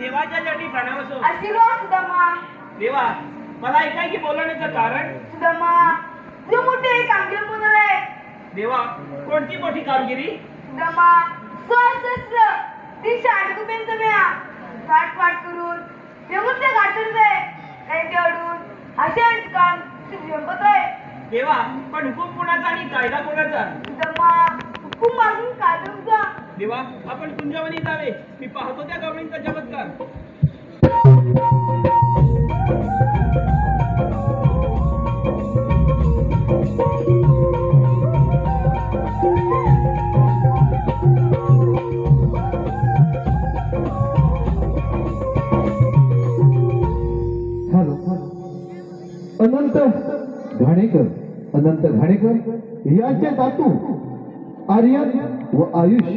देवाच्या जटी प्रणामसो. आशीर्वाद सुदामा. देवा, मला एकाएकी बोलवण्याचं कारण? सुदामा, तू मोठे कामगिरी पुनर आहे. देवा, कोणती मोठी कामगिरी? सुदामा, सहस्र 308 रुपयांचं मिळा थाटपाट करून देऊच्या गाठून दे त्यांच्याकडून असे काम जमत आहे. देवा, पण हुकूम कोणाचा आणि कायदा कोणाचा? सुदामा, हुकूम मागून कायदा तुमचा. देवा, आपण कुंजवनी जावे. मी पाहतो त्या गवळींचा चमत्कार. अनंत घाणेकर यांचे दातू आर्यन व आयुष